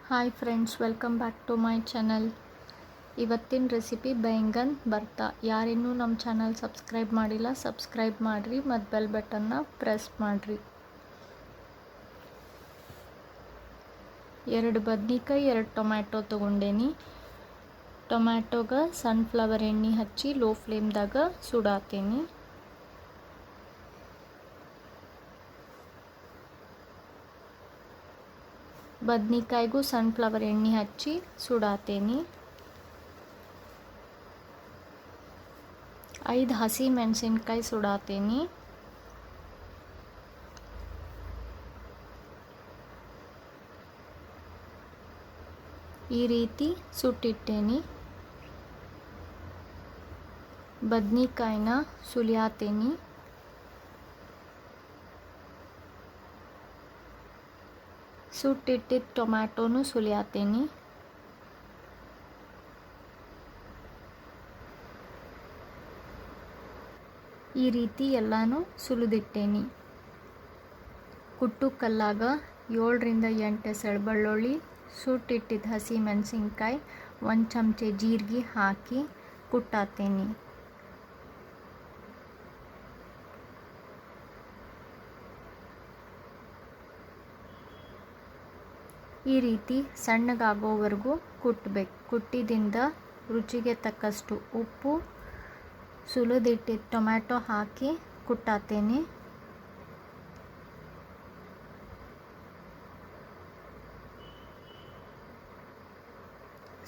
Hi friends, welcome back to my channel. ಇವತ್ತಿನ recipe baingan bharta. ಯಾರಿನ್ನೂ ನಮ್ಮ ಚಾನಲ್ ಸಬ್ಸ್ಕ್ರೈಬ್ ಮಾಡಿಲ್ಲ, ಸಬ್ಸ್ಕ್ರೈಬ್ ಮಾಡಿರಿ ಮತ್ತು ಬೆಲ್ ಬಟನ್ನ ಪ್ರೆಸ್ ಮಾಡಿರಿ. 2 ಬದ್ನಿಕಾಯಿ 2 ಟೊಮ್ಯಾಟೊ ತೊಗೊಂಡೇನಿ. ಟೊಮ್ಯಾಟೊಗೆ ಸನ್ಫ್ಲವರ್ ಎಣ್ಣೆ ಹಚ್ಚಿ ಲೋ ಫ್ಲೇಮ್ದಾಗ ಸುಡಾತೇನಿ. ಬದ್ನಿಕಾಯಿಗೂ ಸನ್ಫ್ಲವರ್ ಎಣ್ಣೆ ಹಚ್ಚಿ ಸುಡಾತೇನಿ. 5 ಹಸಿ ಮೆಣಸಿನ್ಕಾಯಿ ಸುಡಾತೇನಿ. ಈ ರೀತಿ ಸುಟ್ಟಿಟ್ಟೇನಿ. ಬದ್ನಿಕಾಯಿನ ಸುಲಿಯಾತೇನಿ. ಸುಟ್ಟಿಟ್ಟಿದ್ದ ಟೊಮ್ಯಾಟೊನು ಸುಲಿಯಾತೇನಿ. ಈ ರೀತಿ ಎಲ್ಲಾನು ಸುಲಿದಿಟ್ಟೇನಿ. ಕುಟ್ಟು ಕಲ್ಲಾಗ 7 ರಿಂದ 8 ಎಸಳು ಬೆಳ್ಳುಳ್ಳಿ, ಸುಟ್ಟಿಟ್ಟಿದ್ದ ಹಸಿ ಮೆಣಸಿನ್ಕಾಯಿ, 1 ಚಮಚೆ ಜೀರಿಗೆ ಹಾಕಿ ಕುಟ್ಟಾತೇನಿ. ಈ ರೀತಿ ಸಣ್ಣಗಾಗೋವರೆಗೂ ಕುಟ್ಟಬೇಕು. ಕುಟ್ಟಿದಿಂದ ರುಚಿಗೆ ತಕ್ಕಷ್ಟು ಉಪ್ಪು, ಸುಲಿದಿಟ್ಟಿದ್ದ ಟೊಮ್ಯಾಟೊ ಹಾಕಿ ಕುಟ್ಟಾತೇನೆ.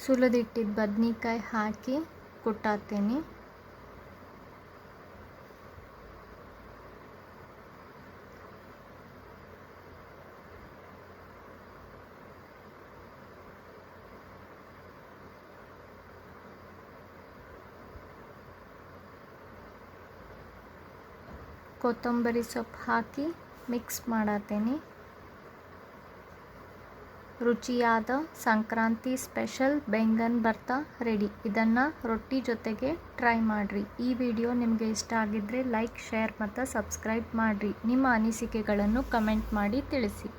ಸುಲಿದಿಟ್ಟಿದ್ದ ಬದ್ನಿಕಾಯಿ ಹಾಕಿ ಕುಟ್ಟಾತೇನೆ. ಕೊತ್ತಂಬರಿ ಸೊಪ್ಪು ಹಾಕಿ ಮಿಕ್ಸ್ ಮಾಡಾತೇನೆ. ರುಚಿಯಾದ ಸಂಕ್ರಾಂತಿ ಸ್ಪೆಷಲ್ ಬೈಂಗನ್ ಭರ್ತಾ ರೆಡಿ. ಇದನ್ನು ರೊಟ್ಟಿ ಜೊತೆಗೆ ಟ್ರೈ ಮಾಡಿರಿ. ಈ ವಿಡಿಯೋ ನಿಮಗೆ ಇಷ್ಟ ಆಗಿದ್ದರೆ ಲೈಕ್, ಶೇರ್ ಮತ್ತು ಸಬ್ಸ್ಕ್ರೈಬ್ ಮಾಡಿರಿ. ನಿಮ್ಮ ಅನಿಸಿಕೆಗಳನ್ನು ಕಮೆಂಟ್ ಮಾಡಿ ತಿಳಿಸಿ.